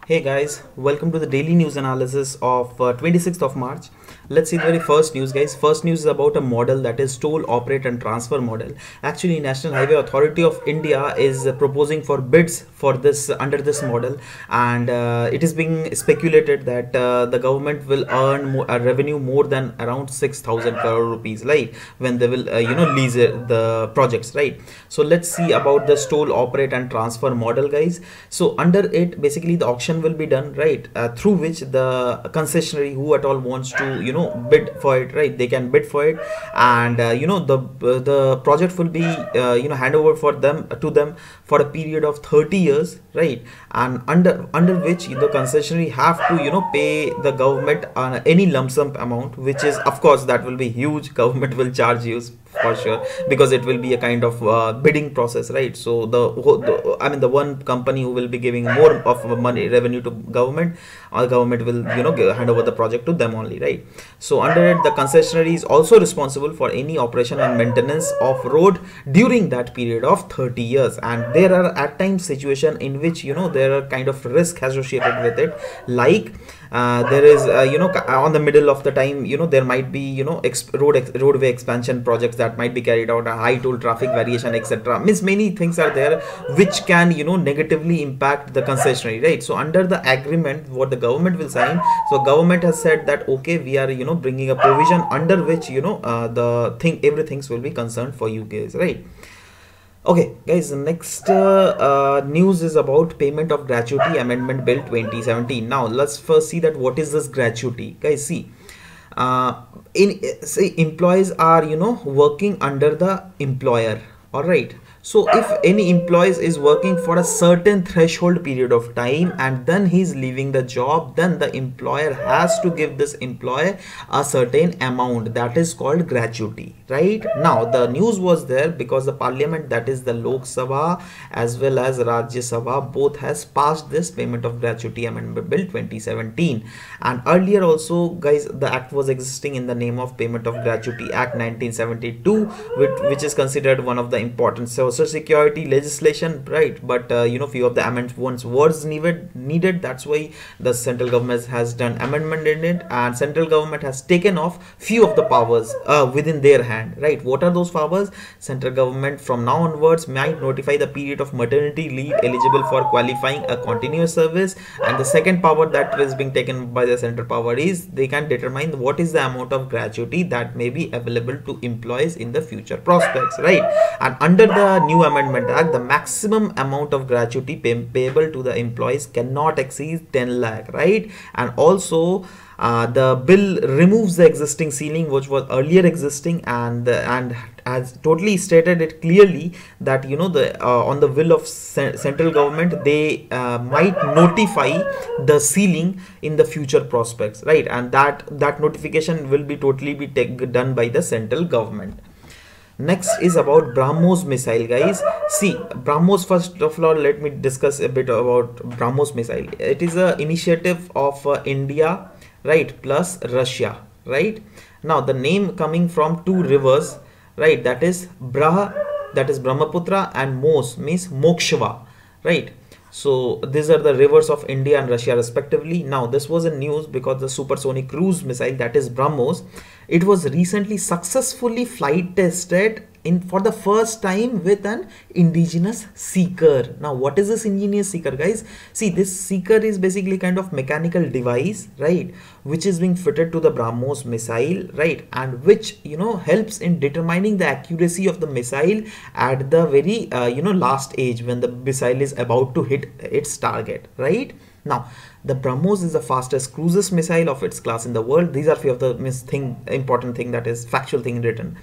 Hey guys, welcome to the daily news analysis of 26th of March. Let's see the very first news, guys. First news is about a model that is toll, operate and transfer model. Actually, National Highway Authority of India is proposing for bids for this under this model, and it is being speculated that the government will earn a revenue more than around 6,000 crore rupees, right? When they will, lease the projects, right? So let's see about the toll, operate and transfer model, guys. So under it, basically the auction will be done, right, through which the concessionary who at all wants to bid for it, right, they can bid for it, and the project will be hand over for them to them for a period of 30 years, right, and under which the concessionary have to pay the government any lump sum amount, which is of course that will be huge. Government will charge you for sure, because it will be a kind of bidding process, right? So the one company who will be giving more of money revenue to government, or government will hand over the project to them only, right? So under it, the concessionary is also responsible for any operation and maintenance of road during that period of 30 years, and there are at times situation in which there are kind of risk associated with it, like there is on the middle of the time there might be roadway expansion projects that might be carried out, a high toll traffic variation, etc. Means many things are there which can negatively impact the concessionary, right? So under the agreement what the government will sign, so government has said that okay, we are bringing a provision under which everything will be concerned for you guys, right? Okay guys, the next news is about payment of gratuity amendment bill 2017. Now let's first see that what is this gratuity, guys. See, employees are working under the employer, all right. So if any employees is working for a certain threshold period of time and then he's leaving the job, then the employer has to give this employee a certain amount, that is called gratuity, right? Now the news was there because the parliament, that is the Lok Sabha as well as Rajya Sabha, both has passed this payment of gratuity amendment bill 2017. And earlier also, guys, the act was existing in the name of Payment of Gratuity Act 1972, which is considered one of the important social security legislation, right? But few of the amendments was needed. That's why the central government has done amendment in it, and central government has taken off few of the powers within their hand, right? What are those powers? Central government from now onwards might notify the period of maternity leave eligible for qualifying a continuous service, and the second power that is being taken by the central power is they can determine what is the amount of gratuity that may be available to employees in the future prospects, right? And under the new amendment act, the maximum amount of gratuity payable to the employees cannot exceed 10 lakh, right? And also the bill removes the existing ceiling which was earlier existing, and has totally stated it clearly that on the will of central government, they might notify the ceiling in the future prospects, right? And that notification will be totally done by the central government. Next is about BrahMos missile, guys. See, BrahMos, first of all, let me discuss a bit about BrahMos missile. It is a initiative of India, right, plus Russia, right? Now the name coming from two rivers, right, that is Brahmaputra, and Mos means Mokshva, right? So these are the rivers of India and Russia respectively. Now this was in news because the supersonic cruise missile, that is BrahMos, it was recently successfully flight tested for the first time with an indigenous seeker. Now what is this indigenous seeker, guys? See, this seeker is basically kind of mechanical device, right, which is being fitted to the BrahMos missile, right, and which helps in determining the accuracy of the missile at the very last age when the missile is about to hit its target, right? Now the BrahMos is the fastest cruise missile of its class in the world. These are few of the important thing, that is factual thing written.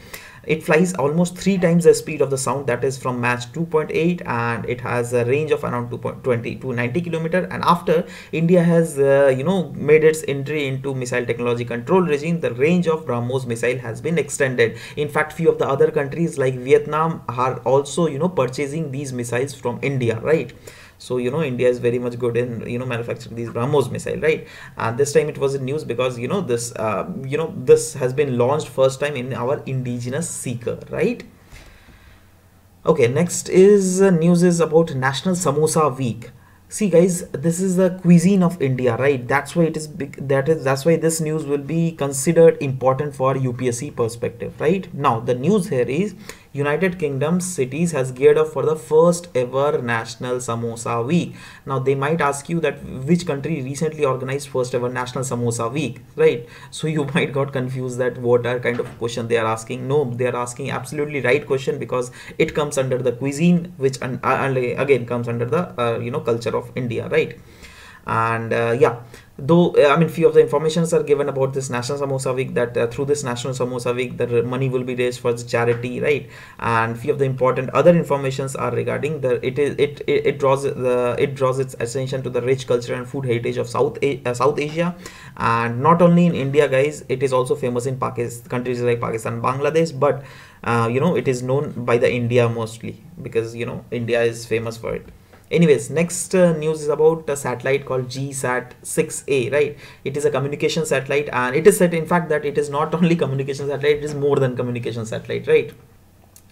It flies almost 3 times the speed of the sound, that is from Mach 2.8, and it has a range of around 220 to 90 kilometer. And after India has made its entry into missile technology control regime, the range of BrahMos missile has been extended. In fact, few of the other countries like Vietnam are also purchasing these missiles from India, right? So India is very much good in manufacturing these BrahMos missile, right? And this time it was in news because this has been launched first time in our indigenous seeker, right? Okay, next is news is about National Samosa Week. See guys, this is the cuisine of India, right? That's why it is big. That's why this news will be considered important for UPSC perspective, right? Now the news here is United Kingdom cities has geared up for the first ever National Samosa Week. Now they might ask you that which country recently organized first ever National Samosa Week, right? So you might got confused that what are kind of question they are asking. No, they are asking absolutely right question, because it comes under the cuisine, which again comes under the culture of India, right? And yeah, though I mean few of the informations are given about this National Samosa Week, that through this National Samosa Week the money will be raised for the charity, right? And few of the important other informations are regarding the it draws its attention to the rich culture and food heritage of South Asia. And not only in India guys, it is also famous in Pakistan, countries like Pakistan, Bangladesh, but it is known by the India mostly, because India is famous for it. Anyways, next news is about a satellite called GSAT 6A, right? It is a communication satellite, and it is said in fact that it is not only communication satellite, it is more than communication satellite, right?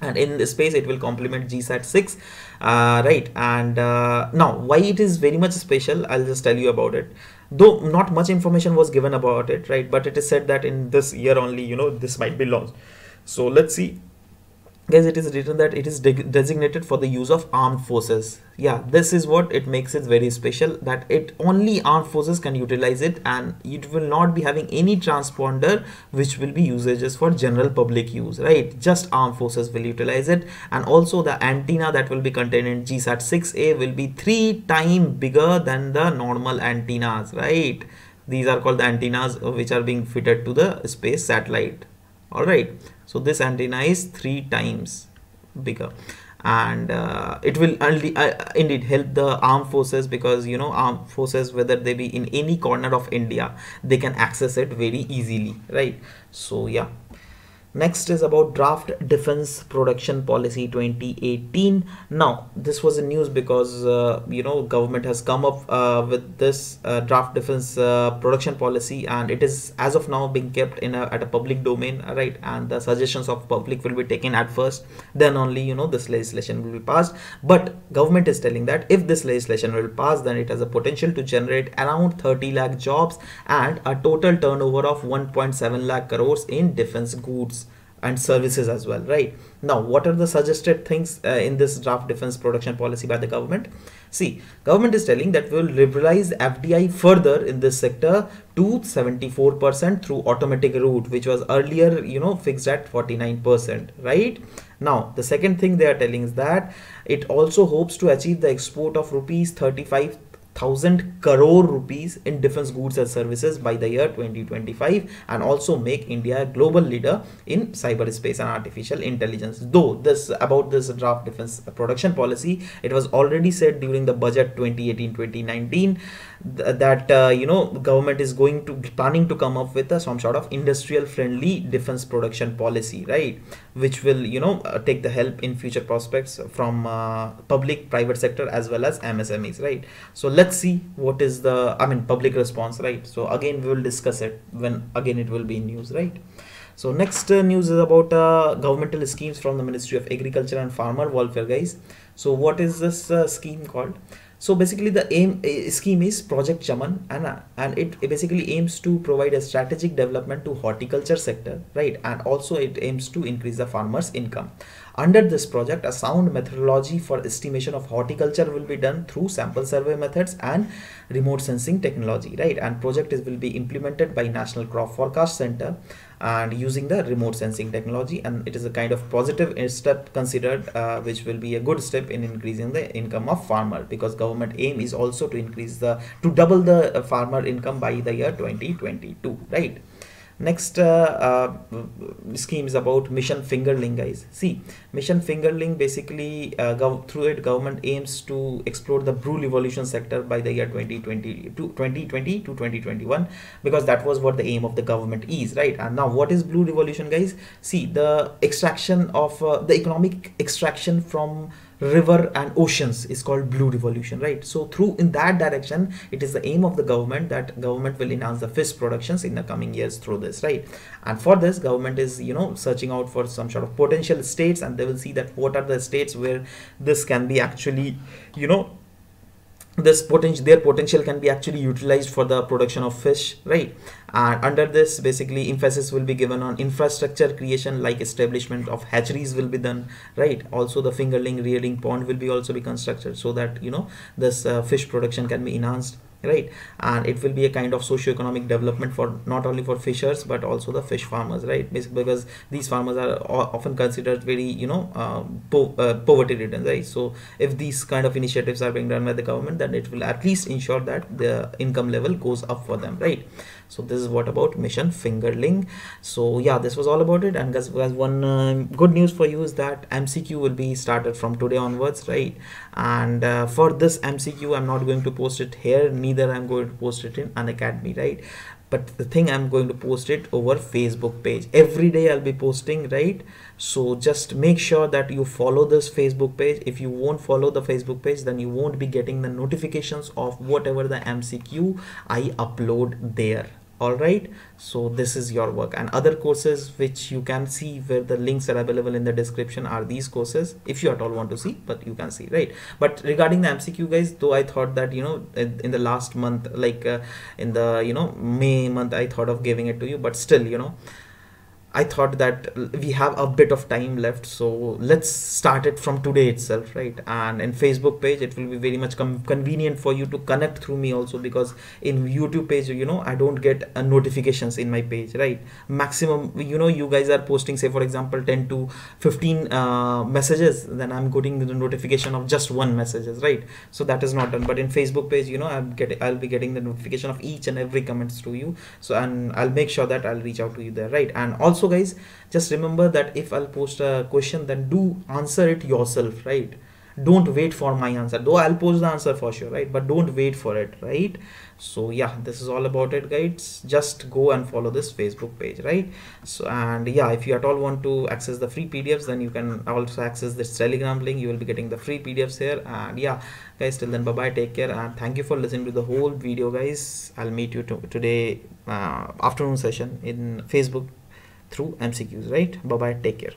And in this space it will complement GSAT 6, right? And now why it is very much special, I'll just tell you about it, though not much information was given about it, right? But it is said that in this year only this might be launched. So let's see guys. It is written that it is designated for the use of armed forces. Yeah, this is what it makes it very special, that it only armed forces can utilize it, and it will not be having any transponder which will be usages for general public use, right? Just armed forces will utilize it. And also the antenna that will be contained in GSAT 6A will be 3 times bigger than the normal antennas, right? These are called the antennas which are being fitted to the space satellite. All right, so this antenna is 3 times bigger, and it will only indeed help the armed forces, because armed forces, whether they be in any corner of India, they can access it very easily, right? So yeah. Next is about Draft Defense Production Policy 2018. Now, this was in news because government has come up with this Draft Defense Production Policy, and it is as of now being kept in at a public domain, right? And the suggestions of public will be taken at first, then only this legislation will be passed. But government is telling that if this legislation will pass, then it has a potential to generate around 30 lakh jobs and a total turnover of 1.7 lakh crores in defense goods and services as well, right? Now, what are the suggested things in this draft defense production policy by the government? See, government is telling that we will liberalize FDI further in this sector to 74% through automatic route, which was earlier fixed at 49%, right? Now, the second thing they are telling is that it also hopes to achieve the export of rupees 35,000 crore rupees in defense goods and services by the year 2025, and also make India a global leader in cyberspace and artificial intelligence. Though this about this draft defense production policy, it was already said during the budget 2018-2019 that government is planning to come up with some sort of industrial friendly defense production policy, right? Which will take the help in future prospects from public, private sector as well as MSMEs, right? So let's see what is the public response, right? So again we will discuss it when again it will be in news, right? So next news is about governmental schemes from the Ministry of Agriculture and Farmer Welfare, guys. So what is this scheme called? So basically the scheme is Project Chaman, and it basically aims to provide a strategic development to horticulture sector, right? And also it aims to increase the farmers' income. Under this project, a sound methodology for estimation of horticulture will be done through sample survey methods and remote sensing technology, right? And project will be implemented by National Crop Forecast Center and using the remote sensing technology, and it is a kind of positive step considered, which will be a good step in increasing the income of farmer, because government aim is also to double the farmer income by the year 2022, right? Next scheme is about Mission Fingerling, guys. See, Mission Fingerling basically through it government aims to explore the blue revolution sector by the year 2020 to 2021, because that was what the aim of the government is, right? And now what is blue revolution, guys? See, the extraction of the economic extraction from river and oceans is called blue revolution, right? So through in that direction, it is the aim of the government that government will enhance the fish productions in the coming years through this, right? And for this, government is searching out for some sort of potential states, and they will see that what are the states where this can be actually this potential, their potential can be actually utilized for the production of fish, right? And under this, basically emphasis will be given on infrastructure creation, like establishment of hatcheries will be done, right? Also the fingerling rearing pond will be also be constructed, so that this fish production can be enhanced, right? And it will be a kind of socio-economic development for not only for fishers but also the fish farmers, right? Because these farmers are often considered very poverty ridden, right? So if these kind of initiatives are being done by the government, then it will at least ensure that the income level goes up for them, right? So this is what about mission fingerling. So yeah, this was all about it. And guys, one good news for you is that MCQ will be started from today onwards, right? And for this MCQ, I'm not going to post it here, neither I'm going to post it in Unacademy, right? But the thing, I'm going to post it over Facebook page. Every day I'll be posting, right? So just make sure that you follow this Facebook page. If you won't follow the Facebook page, then you won't be getting the notifications of whatever the MCQ I upload there. All right, so this is your work. And other courses which you can see, where the links are available in the description, are these courses, if you at all want to see, but you can see, right? But regarding the MCQ, guys, though I thought that in the last month, like in the May month, I thought of giving it to you, but still I thought that we have a bit of time left, so let's start it from today itself, right? And in Facebook page, it will be very much convenient for you to connect through me also, because in YouTube page, I don't get notifications in my page, right? Maximum, you guys are posting, say for example, 10 to 15 messages, then I'm getting the notification of just one messages, right? So that is not done. But in Facebook page, I'll be getting the notification of each and every comments to you. So, and I'll make sure that I'll reach out to you there, right? And also, guys, just remember that if I'll post a question, then do answer it yourself, right? Don't wait for my answer, though I'll post the answer for sure, right? But don't wait for it, right? So yeah, this is all about it, guys. Just go and follow this Facebook page, right? So, and yeah, if you at all want to access the free PDFs, then you can also access this Telegram link. You will be getting the free PDFs here. And yeah, guys, till then, bye bye, take care, and thank you for listening to the whole video, guys. I'll meet you today afternoon session in Facebook through MCQs, right? Bye bye, take care.